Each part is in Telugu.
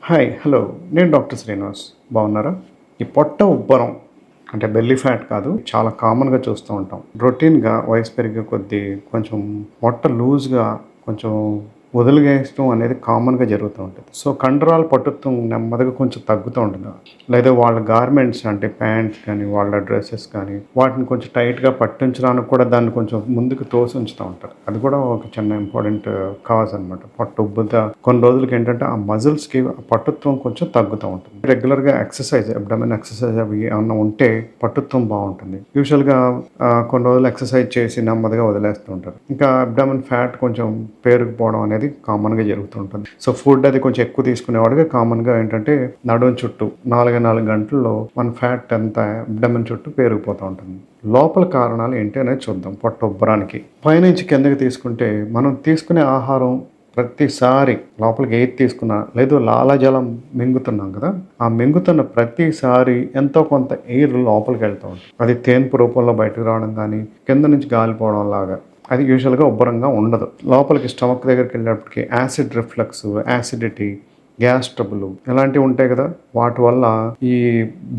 హాయ్ హలో నేను డాక్టర్ శ్రీనివాస్. బాగున్నారా? ఈ పొట్ట ఉబ్బరం అంటే బెల్లీ ఫ్యాట్ కాదు, చాలా కామన్గా చూస్తూ ఉంటాం. రొటీన్గా వయసు పెరిగే కొద్దీ కొంచెం పొట్ట లూజ్గా కొంచెం వదిలిగేయడం అనేది కామన్గా జరుగుతూ ఉంటుంది. సో కండరాల పట్టుత్వం నెమ్మదిగా కొంచెం తగ్గుతూ ఉంటుంది. లేదా వాళ్ళ గార్మెంట్స్ అంటే ప్యాంట్స్ కానీ వాళ్ళ డ్రెస్సెస్ కానీ వాటిని కొంచెం టైట్గా పట్టించడానికి కూడా దాన్ని కొంచెం ముందుకు తోసి ఉంచుతూ ఉంటారు. అది కూడా ఒక చిన్న ఇంపార్టెంట్ కాజ్ అనమాట. పొట్ట ఉబ్బుతా కొన్ని రోజులకి ఏంటంటే ఆ మజిల్స్కి పట్టుత్వం కొంచెం తగ్గుతూ ఉంటుంది. రెగ్యులర్గా ఎక్సర్సైజ్ అబ్డమెన్ ఎక్సర్సైజ్ అవి ఏమన్నా ఉంటే పట్టుత్వం బాగుంటుంది. యూజువల్గా కొన్ని రోజులు ఎక్సర్సైజ్ చేసి నెమ్మదిగా వదిలేస్తూ ఉంటారు. ఇంకా అబ్డమెన్ ఫ్యాట్ కొంచెం పేరుకుపోవడం అనేది కామన్గా జరుగుతుంటుంది. సో ఫుడ్ అది కొంచెం ఎక్కువ తీసుకునేవాడికి కామన్గా ఏంటంటే నడుం చుట్టూ 4 గంటల్లో మన ఫ్యాట్ అంతా అబ్డమెన్ చుట్టూ పేరుకుపోతూ ఉంటుంది. లోపల కారణాలు ఏంటి అనేది చూద్దాం. పొట్ట ఉబ్బరానికి పైనుంచి కిందకి తీసుకుంటే మనం తీసుకునే ఆహారం ప్రతిసారి లోపలికి ఏది తీసుకున్నా లేదు లాలాజలం మింగుతున్నాం కదా, ఆ మింగుతున్న ప్రతిసారి ఎంతో కొంత ఎయిర్ లోపలికి వెళ్తూ ఉంటుంది. అది తేన్పు రూపంలో బయటకు రావడం కానీ కింద నుంచి గాలిపోవడం లాగా అది యూజువల్గా ఉబ్బరంగా ఉండదు. లోపలికి స్టమక్ దగ్గరికి వెళ్ళేటప్పటికి acid reflux, acidity, gas trouble ఇలాంటివి ఉంటాయి కదా, వాటి వల్ల ఈ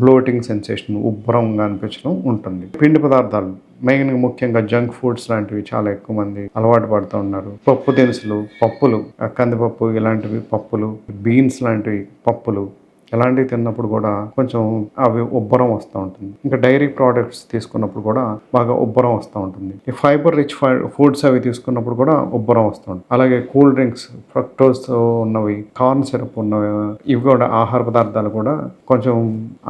బ్లోటింగ్ సెన్సేషన్ ఉబ్బరంగా అనిపించడం ఉంటుంది. పిండి పదార్థాలు మెయిన్గా ముఖ్యంగా జంక్ ఫుడ్స్ లాంటివి చాలా ఎక్కువ మంది అలవాటు పడుతూ ఉన్నారు. పప్పు దినుసులు, పప్పులు, కందిపప్పు ఇలాంటివి పప్పులు, బీన్స్ లాంటివి పప్పులు ఇలాంటివి తిన్నప్పుడు కూడా కొంచెం అవి ఉబ్బరం వస్తూ ఉంటుంది. ఇంకా డైరీ ప్రోడక్ట్స్ తీసుకున్నప్పుడు కూడా బాగా ఉబ్బరం వస్తూ ఉంటుంది. ఈ ఫైబర్ రిచ్ ఫుడ్స్ అవి తీసుకున్నప్పుడు కూడా ఉబ్బరం వస్తూ ఉంటుంది. అలాగే కూల్ డ్రింక్స్, ఫ్రక్టోస్ ఉన్నవి, కార్న్ సిరప్ ఉన్నవి, ఇవి కూడా ఆహార పదార్థాలు కూడా కొంచెం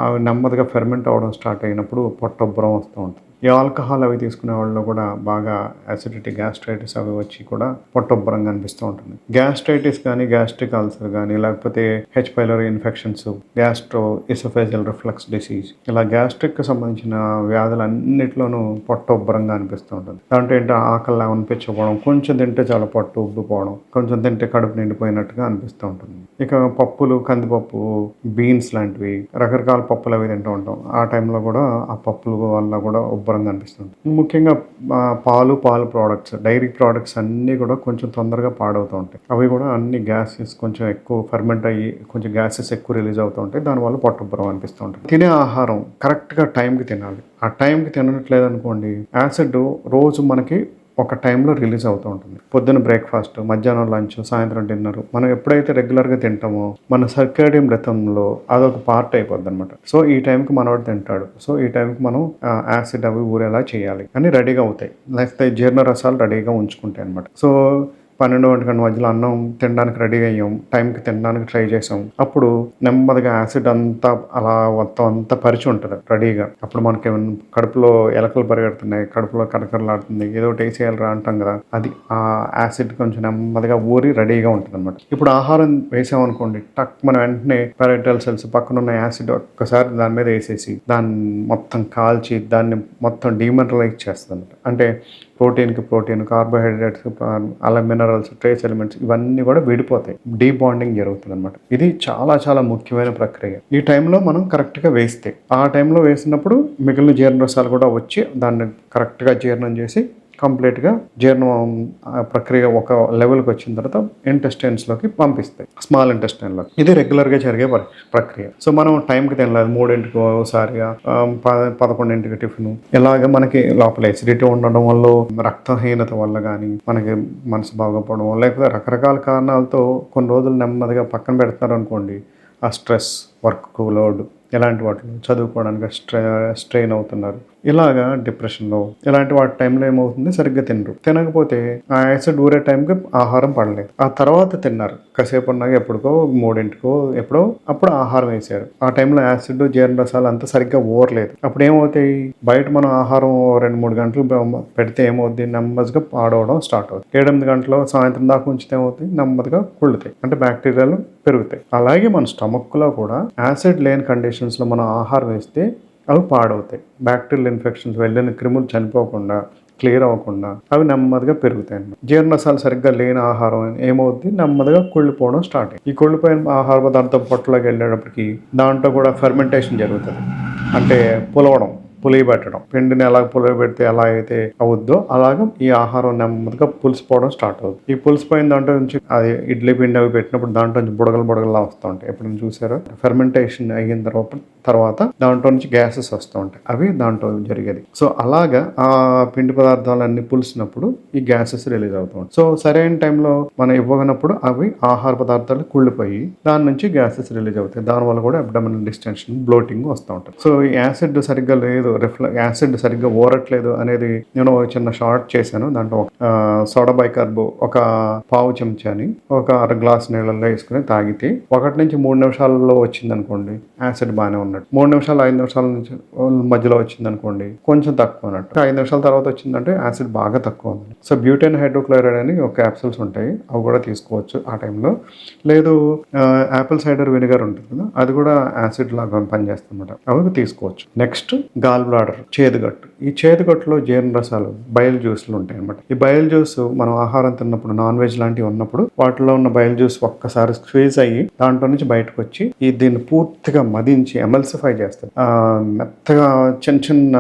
అవి నెమ్మదిగా ఫెర్మెంట్ అవ్వడం స్టార్ట్ అయినప్పుడు పొట్ట ఉబ్బరం వస్తూ ఉంటుంది. ఈ ఆల్కహాల్ అవి తీసుకునే వాళ్ళలో కూడా బాగా యాసిడిటీ, గ్యాస్ట్రైటిస్ అవి వచ్చి కూడా పొట్ట ఉబ్బరంగా అనిపిస్తూ ఉంటుంది. గ్యాస్ట్రైటిస్ కానీ, గ్యాస్ట్రిక్ అల్సర్ కానీ, లేకపోతే H pylori infections, gastro oesophageal reflux disease ఇలా గ్యాస్ట్రిక్కి సంబంధించిన వ్యాధులన్నిటిలోనూ పొట్ట ఉబ్బరంగా అనిపిస్తూ ఉంటుంది. దాంట్లో ఏంటో ఆకలి అనిపించకపోవడం, కొంచెం తింటే చాలా పొట్ట ఉబ్బిపోవడం, కొంచెం తింటే కడుపు నిండిపోయినట్టుగా అనిపిస్తూ ఉంటుంది. ఇక పప్పులు, కందిపప్పు, బీన్స్ లాంటివి రకరకాల పప్పులు అవి తింటూ ఉంటాం. ఆ టైంలో కూడా ఆ పప్పుల వల్ల కూడా ఉబ్బరంగా అనిపిస్తుంది. ముఖ్యంగా పాలు ప్రోడక్ట్స్, డైరీ ప్రోడక్ట్స్ అన్నీ కూడా కొంచెం తొందరగా పాడవుతూ ఉంటాయి. అవి కూడా అన్ని గ్యాసెస్ కొంచెం ఎక్కువ ఫర్మెంట్ అయ్యి కొంచెం గ్యాసెస్ ఎక్కువ రిలీజ్ అవుతూ ఉంటాయి. దానివల్ల పొట్ట ఉబ్బరం అనిపిస్తూ ఉంటుంది. తినే ఆహారం కరెక్ట్గా టైంకి తినాలి. ఆ టైంకి తినట్లేదు అనుకోండి, యాసిడ్ రోజు మనకి ఒక టైంలో రిలీజ్ అవుతూ ఉంటుంది. పొద్దున్న బ్రేక్ఫాస్ట్, మధ్యాహ్నం లంచ్, సాయంత్రం డిన్నర్ మనం ఎప్పుడైతే రెగ్యులర్గా తింటామో మన సర్కేడియం రిథంలో అదొక పార్ట్ అయిపోద్ది అనమాట. సో ఈ టైంకి మనవాడు తింటాడు, సో ఈ టైంకి మనం యాసిడ్ అవి ఊరేలా చేయాలి అని రెడీగా అవుతాయి. లేకపోతే జీర్ణ రసాలు రెడీగా ఉంచుకుంటాయి అనమాట. సో 12 గంటల మధ్యలో అన్నం తినడానికి రెడీ అయ్యాం, టైంకి తినడానికి ట్రై చేసాం, అప్పుడు నెమ్మదిగా యాసిడ్ అంతా అలా మొత్తం అంతా పరిచి ఉంటుంది రెడీగా. అప్పుడు మనకి కడుపులో ఎలకలు పరిగెడుతున్నాయి, కడుపులో కరకరలాడుతుంది, ఏదో ఒకటి వేసేయాలరా అంటాం కదా, అది ఆ యాసిడ్ కొంచెం నెమ్మదిగా ఊరి రెడీగా ఉంటుంది అనమాట. ఇప్పుడు ఆహారం వేసామనుకోండి, టక్ మనం వెంటనే పారాయిటల్ సెల్స్ పక్కన ఉన్న యాసిడ్ ఒక్కసారి దాని మీద వేసేసి దాన్ని మొత్తం కాల్చి దాన్ని మొత్తం డీమినరలైజ్ చేస్తుంది. అంటే ప్రోటీన్, కార్బోహైడ్రేట్స్, అలా మినరల్స్, ట్రేస్ ఎలిమెంట్స్ ఇవన్నీ కూడా విడిపోతాయి. డీబాండింగ్ జరుగుతుంది అనమాట. ఇది చాలా చాలా ముఖ్యమైన ప్రక్రియ. ఈ టైంలో మనం కరెక్ట్గా వేస్తే, ఆ టైంలో వేసినప్పుడు మిగిలిన జీర్ణరసాలు కూడా వచ్చి దాన్ని కరెక్ట్గా జీర్ణం చేసి కంప్లీట్గా జీర్ణం ప్రక్రియ ఒక లెవెల్కి వచ్చిన తర్వాత ఇంటెస్టైన్స్లోకి పంపిస్తాయి, స్మాల్ ఇంటెస్టైన్లోకి. ఇది రెగ్యులర్గా జరిగే ప్రక్రియ. సో మనం టైంకి తినలేదు, 3ంటికి ఒకసారిగా, 11ంటికి టిఫిన్, ఇలాగ మనకి లోపల ఎసిడిటీ ఉండడం వల్ల, రక్తహీనత వల్ల కానీ, మనకి మనసు బాగోపోవడం వల్ల, లేకపోతే రకరకాల కారణాలతో కొన్ని రోజులు నెమ్మదిగా పక్కన పెడతారు అనుకోండి, ఆ స్ట్రెస్, వర్క్ లోడ్ ఇలాంటి వాటిలో చదువుకోవడానికి స్ట్రెయిన్ అవుతున్నారు, ఇలాగా డిప్రెషన్లో ఇలాంటి వాటి టైంలో ఏమవుతుంది, సరిగ్గా తినకపోతే ఆ యాసిడ్ ఊరే టైంకి ఆహారం పడలేదు. ఆ తర్వాత తిన్నారు, కాసేపు ఉన్నాక ఎప్పుడుకో 3ంటికో ఎప్పుడో అప్పుడు ఆహారం వేసారు. ఆ టైంలో యాసిడ్, జీర్ణరసాలు అంతా సరిగ్గా ఊరలేదు. అప్పుడు ఏమవుతాయి, బయట మనం ఆహారం 2-3 గంటలు పెడితే ఏమవుద్ది, నెమ్మదిగా పాడవడం స్టార్ట్ అవుతుంది. 7-8 గంటలు సాయంత్రం దాకా ఉంచితే ఏమవుతాయి, నెమ్మదిగా కుళ్ళుతాయి, అంటే బ్యాక్టీరియాలు పెరుగుతాయి. అలాగే మన స్టమక్లో కూడా యాసిడ్ లేని కండిషన్స్లో మనం ఆహారం వేస్తే అవి పాడవుతాయి. బ్యాక్టీరియల్ ఇన్ఫెక్షన్స్, వెళ్ళిన క్రిములు చనిపోకుండా, క్లియర్ అవ్వకుండా అవి నెమ్మదిగా పెరుగుతాయి అన్నమాట. జీర్ణరసాలు సరిగ్గా లేని ఆహారం ఏమవుద్ది, నెమ్మదిగా కుళ్ళిపోవడం స్టార్ట్ అయ్యి, ఈ కుళ్ళిపోయిన ఆహార పదార్థం పొట్టలోకి వెళ్ళేటప్పటికి దాంట్లో కూడా ఫెర్మెంటేషన్ జరుగుతుంది. అంటే పులియబెట్టడం. పిండిని ఎలా పులియబెడితే ఎలా అయితే అవుద్దో అలాగా ఈ ఆహారం నెమ్మదిగా పులిసిపోవడం స్టార్ట్ అవుతుంది. ఈ పులిసిపోయిన దాంట్లో నుంచి అది ఇడ్లీ పిండి అవి పెట్టినప్పుడు దాంట్లో నుంచి బుడగలులా వస్తూ ఉంటాయి. ఎప్పుడైనా చూసారో ఫెర్మెంటేషన్ అయిన తర్వాత దాంట్లో నుంచి గ్యాసెస్ వస్తూ ఉంటాయి. అవి దాంట్లో జరిగేది. సో అలాగా ఆ పిండి పదార్థాలన్నీ పులిసినప్పుడు ఈ గ్యాసెస్ రిలీజ్ అవుతూ ఉంటాయి. సో సరైన టైంలో మనం ఇవ్వనప్పుడు అవి ఆహార పదార్థాలు కుళ్ళిపోయి దాని నుంచి గ్యాసెస్ రిలీజ్ అవుతాయి. దానివల్ల కూడా అబ్డామినల్ డిస్టెన్షన్, బ్లోటింగ్ వస్తూ ఉంటుంది. సో ఈ యాసిడ్ సరిగ్గా లేదు, యాసిడ్ సరిగ్గా ఊరట్లేదు అనేది నేను ఒక చిన్న షార్ట్ చేశాను. దాంట్లో సోడా బైకార్బ్ ఒక పావు చెంచాని ఒక అర గ్లాస్ నీళ్ళల్లో వేసుకుని తాగితే 1 నుంచి 3 నిమిషాలలో వచ్చింది అనుకోండి యాసిడ్ బాగానే ఉన్నట్టు. 3 నిమిషాలు 5 నిమిషాల నుంచి మధ్యలో వచ్చింది అనుకోండి కొంచెం తక్కువ అన్నట్టు. 5 నిమిషాల తర్వాత వచ్చిందంటే యాసిడ్ బాగా తక్కువ ఉంది. సో బ్యూటేన్ హైడ్రోక్లోరైడ్ అని ఒక క్యాప్సూల్స్ ఉంటాయి, అవి కూడా తీసుకోవచ్చు ఆ టైంలో. లేదు యాపిల్ సైడర్ వినిగర్ ఉంటుంది కదా, అది కూడా యాసిడ్ లాగా పనిచేస్తుంది అన్నమాట, అవి తీసుకోవచ్చు. నెక్స్ట్ గాల్ బ్లాడర్, చేదుగట్టు. ఈ చేదుగట్టులో జీర్ణ రసాలు, బయల్ జ్యూస్లు ఉంటాయి అనమాట. ఈ బయల్ జ్యూస్ మనం ఆహారం తిన్నప్పుడు, నాన్ వెజ్ లాంటివి ఉన్నప్పుడు వాటిలో ఉన్న బయల్ జ్యూస్ ఒక్కసారి స్క్వీజ్ అయ్యి దాంట్లో నుంచి బయటకు వచ్చి దీన్ని పూర్తిగా మదించి ఎమల్సిఫై చేస్తుంది, మెత్తగా చిన్న చిన్న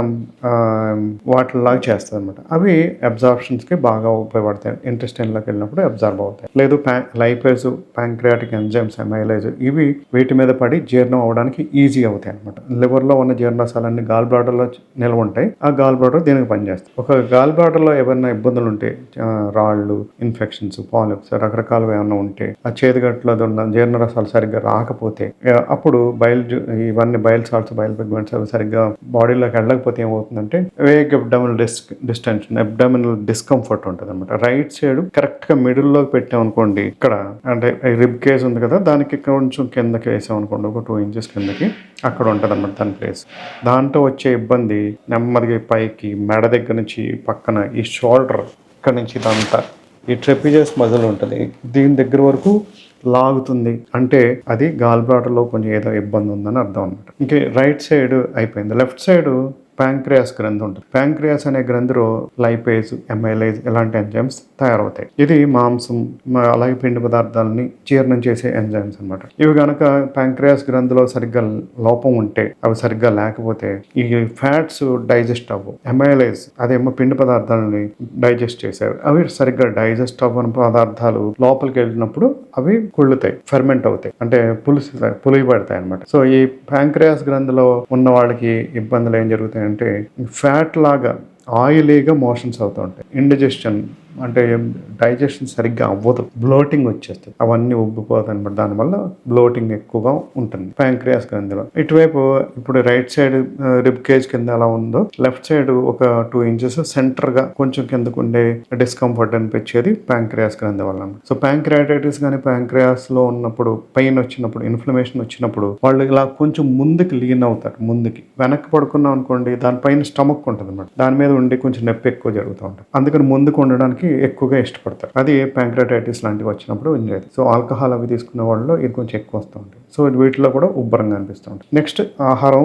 వాటిలాగా చేస్తుంది అనమాట. అవి అబ్జార్ప్షన్స్కి బాగా ఉపయోగపడతాయి. ఇంటెస్టైన్లోకి వెళ్ళినప్పుడు అబ్జార్బ్ అవుతాయి. లేదు లైపేజ్, ప్యాంక్రియాటిక్ ఎంజైమ్స్, అమైలేజ్, ఇవి వీటి మీద పడి జీర్ణం అవడానికి ఈజీ అవుతాయి అనమాట. లివర్లో ఉన్న జీర్ణరసాలన్నీ గాల్ బ్లాడర్లో నిల్వ ఉంటాయి. ఆ గాల్ బ్లాడర్ దీనికి పనిచేస్తుంది. ఒక గాల్ బ్లాడర్లో ఏమైనా ఇబ్బందులు ఉంటే, రాళ్ళు, ఇన్ఫెక్షన్స్, పాలిప్స్, రకరకాలు ఏమైనా ఉంటే, ఆ చేతిగట్లో ఉన్న జీర్ణరసాలు సరిగ్గా రాకపోతే అప్పుడు ఇవన్నీ బయల్ సాల్ట్స్, బయల్ పిగ్మెంట్స్ అవి సరిగ్గా బాడీలోకి వెళ్ళకపోతే ఏమవుతుందంటే vague abdominal distension, abdominal discomfort ఉంటుంది అనమాట. రైట్ సైడ్ కరెక్ట్ గా మిడిల్ లోకి పెట్టామనుకోండి, ఇక్కడ అంటే రిబ్ కేజ్ ఉంది కదా, దానికి కొంచెం కిందకి వేసామనుకోండి, ఒక 2 ఇంచెస్ కిందకి, అక్కడ ఉంటుంది అనమాట దాని ప్లేస్. దాంట్లో వచ్చే ఇబ్బంది నెమ్మదిగా పైకి మెడ దగ్గర నుంచి పక్కన ఈ షోల్డర్ ఇక్కడ నుంచి ఇదంతా ఈ ట్రెపిజస్ మజిల్ ఉంటుంది, దీని దగ్గర వరకు లాగుతుంది. అంటే అది గాల్ బ్లాడర్లో కొంచెం ఏదో ఇబ్బంది ఉందని అర్థం అనమాట. ఇంకే రైట్ సైడ్ అయిపోయింది. లెఫ్ట్ సైడ్ ప్యాంక్రియాస్ గ్రంథి ఉంటుంది. ప్యాంక్రియాస్ అనే గ్రంథిలో లైపేజ్, అమైలేజ్ ఇలాంటి ఎంజైమ్స్ తయారవుతాయి. ఇది మాంసం అలాగే పిండి పదార్థాలని జీర్ణం చేసే ఎంజైమ్స్ అనమాట. ఇవి కనుక ప్యాంక్రియాస్ గ్రంథిలో సరిగ్గా లోపం ఉంటే, అవి సరిగ్గా లేకపోతే ఈ ఫ్యాట్స్ డైజెస్ట్ అవ్వవు. అమైలేజ్ అదేమో పిండి పదార్థాలని డైజెస్ట్ చేసేవి, అవి సరిగ్గా డైజెస్ట్ అవ్వని పదార్థాలు లోపలికి వెళ్ళినప్పుడు అవి కుళ్ళుతాయి, ఫెర్మెంట్ అవుతాయి, అంటే పులియబడతాయి అనమాట. సో ఈ ప్యాంక్రియాస్ గ్రంథిలో ఉన్న వాళ్ళకి ఇబ్బందులు ఏం జరుగుతాయి అంటే ఫ్యాట్ లాగా ఆయిలీగా మోషన్స్ అవుతూ ఉంటాయి. ఇండిజెషన్ అంటే డైజెషన్ సరిగ్గా అవ్వదు, బ్లోటింగ్ వచ్చేస్తుంది, అవన్నీ ఉబ్బిపోతాయి అనమాట. దానివల్ల బ్లోటింగ్ ఎక్కువగా ఉంటుంది ప్యాంక్రియాస్ గ్రంథిలో. ఇటువైపు ఇప్పుడు రైట్ సైడ్ రిబ్ కేజ్ కింద ఎలా ఉందో, లెఫ్ట్ సైడ్ ఒక 2 ఇంచెస్ సెంటర్ గా కొంచెం కిందకు ఉండే డిస్కంఫర్ట్ అనిపించేది ప్యాంక్రియాస్ గ్రంథి వల్ల. సో ప్యాంక్రియాటైటిస్ కానీ ప్యాంక్రియాస్ లో ఉన్నప్పుడు, పెయిన్ వచ్చినప్పుడు, ఇన్ఫ్లమేషన్ వచ్చినప్పుడు వాళ్ళు ఇలా కొంచెం ముందుకు లీన్ అవుతారు. ముందుకి వెనక్కి పడుకున్నాం అనుకోండి, దానిపైన స్టమక్ ఉంటుంది అనమాట, దాని మీద ఉండి కొంచెం నొప్పి ఎక్కువ జరుగుతూ ఉంటుంది. అందుకని ముందుకు ఉండడానికి ఎక్కువగా ఇష్టపడతారు. అది ప్యాంక్రియాటైటిస్ లాంటివి వచ్చినప్పుడు ఉండేది. సో ఆల్కహాల్ అవి తీసుకునే వాళ్ళు ఇది కొంచెం ఎక్కువ వస్తూ ఉంటుంది. సో వీటిలో కూడా ఉబ్బరంగా అనిపిస్తూ ఉంటుంది. నెక్స్ట్ ఆహారం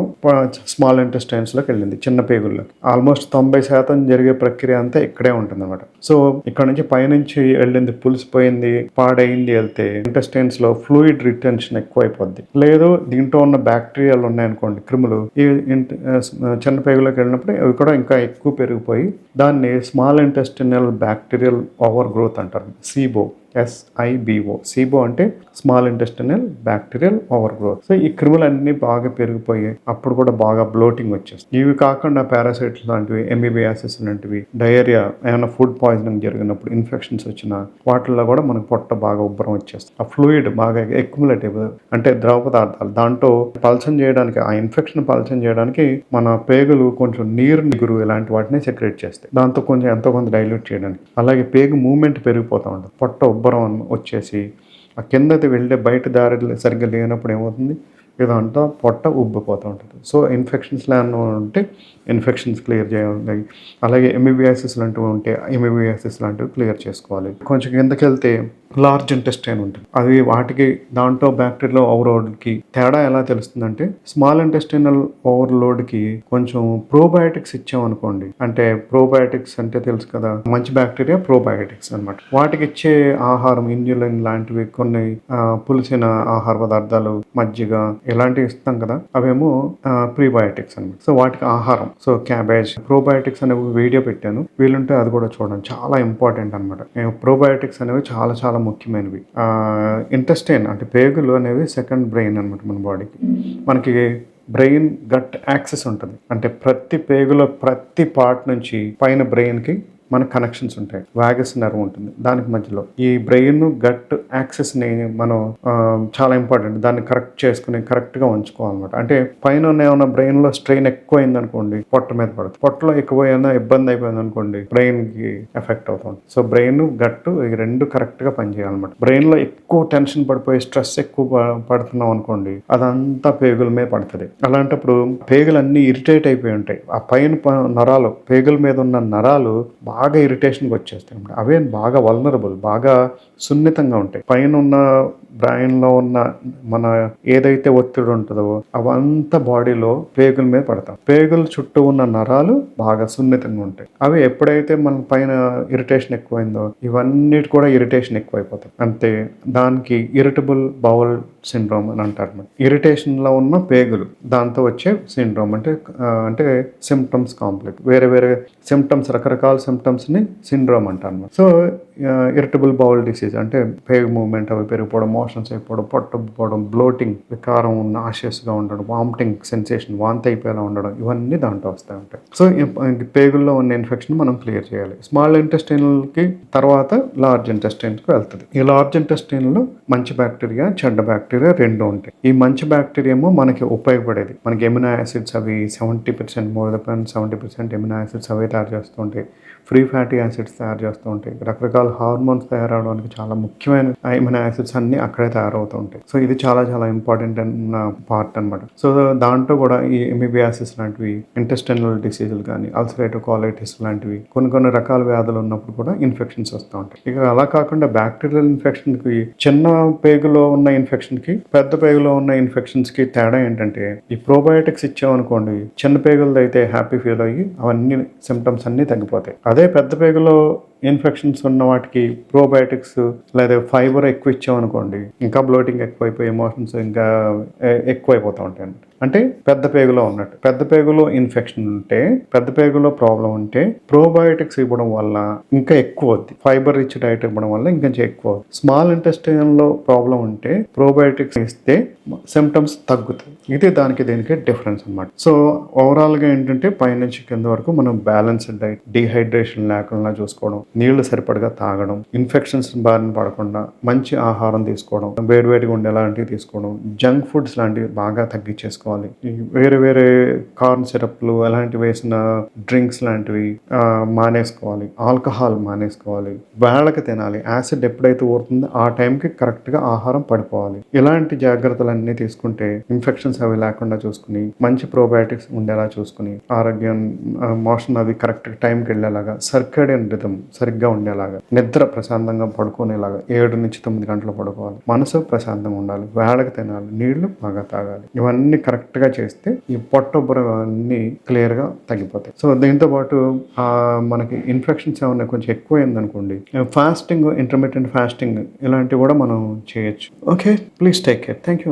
స్మాల్ ఇంటెస్టైన్స్ లోకి వెళ్ళింది, చిన్న పేగుల్లోకి. ఆల్మోస్ట్ 90% జరిగే ప్రక్రియ అంతా ఇక్కడే ఉంటుంది అనమాట. సో ఇక్కడ నుంచి పైనుంచి వెళ్ళింది, పులిసిపోయింది, పాడైంది వెళ్తే ఇంటెస్టైన్స్ లో ఫ్లూయిడ్ రిటెన్షన్ ఎక్కువ అయిపోద్ది. లేదు దీంట్లో ఉన్న బ్యాక్టీరియాలు ఉన్నాయనుకోండి, క్రిములు, ఈ చిన్న పేగులోకి వెళ్ళినప్పుడు అవి కూడా ఇంకా ఎక్కువ పెరిగిపోయి దాన్ని small intestinal bacterial over growth అంటారు, SIBO. SIBO అంటే small intestinal bacterial over growth. So ఈ క్రిములన్నీ బాగా పెరిగిపోయి అప్పుడు కూడా బాగా బ్లోటింగ్ వచ్చేస్తుంది. ఇవి కాకుండా పారాసైట్స్ లాంటివి, ఎమిబియాసిస్ లాంటివి, డయేరియా, ఏమైనా ఫుడ్ పాయిజనింగ్ జరిగినప్పుడు, ఇన్ఫెక్షన్స్ వచ్చిన వాటిల్లో కూడా మనకు పొట్ట బాగా ఉబ్బరం వచ్చేస్తుంది. ఆ ఫ్లూయిడ్ బాగా ఎక్యుములేటివ్ అంటే ద్రవ పదార్థాలు దాంట్లో పల్చం చేయడానికి, ఆ ఇన్ఫెక్షన్ పల్చం చేయడానికి మన పేగులు కొంచెం నీరు ఇలాంటి వాటిని సెక్రేట్ చేస్తాయి, దాంతో కొంచెం ఎంతో కొంత డైల్యూట్ చేయడానికి. అలాగే పేగు మూవ్మెంట్ పెరిగిపోతూ ఉంటుంది, పొట్ట ఉబ్బరం వచ్చేసి ఆ కిందకి వెళ్ళే బయట దారి సరిగ్గా లేనప్పుడు ఏమవుతుంది, ఇదంతా పొట్ట ఉబ్బిపోతూ ఉంటుంది. సో ఇన్ఫెక్షన్స్ ఏమైనా ఉంటే ఇన్ఫెక్షన్స్ క్లియర్ చేయాలి. అలాగే ఎమిబియాసిస్ లాంటివి ఉంటే ఎమిబియాసిస్ లాంటివి క్లియర్ చేసుకోవాలి. కొంచెం కిందకి వెళ్తే లార్జ్ ఇంటెస్టైన్ ఉంటుంది, అది వాటికి దాంట్లో బ్యాక్టీరియల్ ఓవర్లోడ్కి తేడా ఎలా తెలుస్తుందంటే, స్మాల్ ఇంటెస్టైనల్ ఓవర్లోడ్కి కొంచెం ప్రోబయాటిక్స్ ఇచ్చామనుకోండి, అంటే ప్రోబయాటిక్స్ అంటే తెలుసు కదా, మంచి బ్యాక్టీరియా ప్రోబయాటిక్స్ అనమాట. వాటికి ఇచ్చే ఆహారం ఇన్యులిన్ లాంటివి, కొన్ని పులిసిన ఆహార పదార్థాలు, మజ్జిగ, ఇలాంటివి ఇస్తాం కదా, అవేమో ప్రీబయోటిక్స్ అనమాట. సో వాటికి ఆహారం, సో క్యాబేజ్, ప్రోబయోటిక్స్ అనే వీడియో పెట్టాను, వీలుంటే అది కూడా చూడండి, చాలా ఇంపార్టెంట్ అనమాట. ప్రోబయోటిక్స్ అనేవి చాలా చాలా ముఖ్యమైనవి. ఇంటెస్టైన్ అంటే పేగులు అనేవి సెకండ్ బ్రెయిన్ అనమాట మన బాడీకి. మనకి బ్రెయిన్ గట్ యాక్సెస్ ఉంటుంది, అంటే ప్రతి పేగులో ప్రతి పార్ట్ నుంచి పైన బ్రెయిన్కి మన కనెక్షన్స్ ఉంటాయి. వాగస్ నర్వ్ ఉంటుంది దానికి మధ్యలో. ఈ బ్రెయిన్ గట్ యాక్సెస్ని మనం చాలా ఇంపార్టెంట్, దాన్ని కరెక్ట్ చేసుకుని కరెక్ట్గా ఉంచుకోవాలన్నమాట. అంటే పైన ఏమైనా బ్రెయిన్లో స్ట్రెయిన్ ఎక్కువ అయింది అనుకోండి, పొట్ట మీద పడుతుంది. పొట్టలో ఎక్కువైనా ఇబ్బంది అయిపోయింది అనుకోండి, బ్రెయిన్కి ఎఫెక్ట్ అవుతుంది. సో బ్రెయిన్ గట్టు ఈ రెండు కరెక్ట్గా పనిచేయాలన్నమాట. బ్రెయిన్లో ఎక్కువ టెన్షన్ పడిపోయి స్ట్రెస్ ఎక్కువ పడుతున్నాం అనుకోండి, అదంతా పేగుల మీద పడుతుంది. అలాంటప్పుడు పేగులన్నీ ఇరిటేట్ అయిపోయి ఉంటాయి. ఆ పైన నరాలు, పేగుల మీద ఉన్న నరాలు బాగా ఇరిటేషన్కి వచ్చేస్తాయి. అవే బాగా వల్నరబుల్, బాగా సున్నితంగా ఉంటాయి. పైన ఉన్న బ్రెయిన్లో ఉన్న మన ఏదైతే ఒత్తిడి ఉంటుందో అవంతా బాడీలో పేగుల మీద పడతాం. పేగుల చుట్టూ ఉన్న నరాలు బాగా సున్నితంగా ఉంటాయి. అవి ఎప్పుడైతే మన పైన ఇరిటేషన్ ఎక్కువైందో ఇవన్నిటి కూడా ఇరిటేషన్ ఎక్కువైపోతాయి. అంతే, దానికి ఇరిటబుల్ బౌల్ సిండ్రోమ్ అని అంటారు. ఇరిటేషన్లో ఉన్న పేగులు, దాంతో వచ్చే సిండ్రోమ్ అంటే సిమ్టమ్స్ కాంప్లెక్స్, వేరే వేరే సిమ్టమ్స్, రకరకాల సిమ్టమ్స్ని సిండ్రోమ్ అంటారు. సో ఇరిటబుల్ బౌల్ డిసీజ్ అంటే పేగు మూవ్మెంట్ అవి పెరిగిపోవడం, మోషన్స్ అయిపోవడం, పొట్టపోవడం, బ్లోటింగ్, వికారం, నాషియస్గా ఉండడం, వామిటింగ్ సెన్సేషన్, వాంతి అయిపోయేలా ఉండడం, ఇవన్నీ దాంట్లో వస్తూ ఉంటాయి. సో పేగుల్లో ఉన్న ఇన్ఫెక్షన్ మనం క్లియర్ చేయాలి. స్మాల్ ఇంటెస్టైన్కి తర్వాత లార్జ్ ఇంటెస్టైన్కి వెళ్తుంది. ఈ లార్జ్ ఇంటెస్టైన్లో మంచి బ్యాక్టీరియా, చెడ్డ బ్యాక్టీరియా రెండు ఉంటాయి. ఈ మంచి బ్యాక్టీరియా ఏమో మనకి ఉపయోగపడేది, మనకి ఎమినో యాసిడ్స్ అవి 70% మోర్ దెన్ 70% ఎమినో యాసిడ్స్ అవే తయారు చేస్తూ ఉంటాయి. ఫ్రీ ఫ్యాటీ యాసిడ్స్ తయారు చేస్తూ ఉంటాయి. రకరకాల హార్మోన్స్ తయారవడానికి చాలా ముఖ్యమైన ఎమినో యాసిడ్స్ అన్నీ అక్కడే తయారవుతూ ఉంటాయి. సో ఇది చాలా చాలా ఇంపార్టెంట్ అన్న పార్ట్ అనమాట. సో దాంట్లో కూడా ఈ ఎమిబియాసిస్ లాంటివి, ఇంటెస్టైనల్ డిసీజులు కానీ, అల్సరేటివ్ కాలైటిస్ లాంటివి కొన్ని రకాల వ్యాధులు ఉన్నప్పుడు కూడా ఇన్ఫెక్షన్స్ వస్తూ ఉంటాయి. ఇక అలా కాకుండా బ్యాక్టీరియల్ ఇన్ఫెక్షన్కి, చిన్న పేగులో ఉన్న ఇన్ఫెక్షన్కి, పెద్ద పేగులో ఉన్న ఇన్ఫెక్షన్స్కి తేడా ఏంటంటే, ఈ ప్రోబయోటిక్స్ ఇచ్చామనుకోండి, చిన్న పేగులతో అయితే హ్యాపీ ఫీల్ అయ్యి అవన్నీ సిమ్టమ్స్ అన్నీ తగ్గిపోతాయి. అదే పెద్ద పేగులో ఇన్ఫెక్షన్స్ ఉన్న వాటికి ప్రోబయోటిక్స్ లేదా ఫైబర్ ఎక్కువ ఇచ్చామనుకోండి, ఇంకా బ్లోటింగ్ ఎక్కువైపోయి ఎమోషన్స్ ఇంకా ఎక్కువైపోతూ ఉంటాయి. అంటే పెద్ద పేగులో ఉన్నట్టు. పెద్ద పేగులో ఇన్ఫెక్షన్ ఉంటే, పెద్ద పేగులో ప్రాబ్లం ఉంటే ప్రోబయోటిక్స్ ఇవ్వడం వల్ల ఇంకా ఎక్కువ అవుద్ది. ఫైబర్ రిచ్ డైట్ ఇవ్వడం వల్ల ఇంకా ఎక్కువ అవుతుంది. స్మాల్ ఇంటెస్టైన్లో ప్రాబ్లం ఉంటే ప్రోబయోటిక్స్ ఇస్తే సిమ్టమ్స్ తగ్గుతాయి. ఇది దీనికి డిఫరెన్స్ అనమాట. సో ఓవరాల్గా ఏంటంటే పైనుంచి కింద వరకు మనం బ్యాలెన్స్డ్ డైట్, డీహైడ్రేషన్ లేకుండా చూసుకోవడం, నీళ్లు సరిపడగా తాగడం, ఇన్ఫెక్షన్స్ బారిన పడకుండా మంచి ఆహారం తీసుకోవడం, వేడివేడిగా ఉండేలాంటివి తీసుకోవడం, జంక్ ఫుడ్స్ లాంటివి బాగా తగ్గించేసుకోవాలి. వేరే వేరే కార్న్ సిరప్లు అలాంటివి వేసిన డ్రింక్స్ లాంటివి మానేసుకోవాలి. ఆల్కహాల్ మానేసుకోవాలి. వేళకి తినాలి. యాసిడ్ ఎప్పుడైతే ఊరుతుందో ఆ టైంకి కరెక్ట్గా ఆహారం పడిపోవాలి. ఇలాంటి జాగ్రత్తలన్నీ తీసుకుంటే ఇన్ఫెక్షన్స్ అవి లేకుండా చూసుకుని, మంచి ప్రోబయోటిక్స్ ఉండేలా చూసుకుని, ఆరోగ్యం, మోషన్ అవి కరెక్ట్ టైంకి వెళ్ళేలాగా, సర్కేడియన్ రిథమ్ సరిగ్గా ఉండేలాగా, నిద్ర ప్రశాంతంగా పడుకునేలాగా 7 నుంచి 9 గంటలు పడుకోవాలి. మనసు ప్రశాంతంగా ఉండాలి. వేళకి తినాలి. నీళ్లు బాగా తాగాలి. ఇవన్నీ కరెక్ట్గా చేస్తే ఈ పొట్టొబ్బరం అన్నీ క్లియర్గా తగ్గిపోతాయి. సో దీంతో పాటు మనకి ఇన్ఫెక్షన్స్ ఏమైనా కొంచెం ఎక్కువైంది అనుకోండి, ఫాస్టింగ్, ఇంటర్మీడియట్ ఫాస్టింగ్ ఇలాంటివి కూడా మనం చేయొచ్చు. Okay, please take care. Thank you.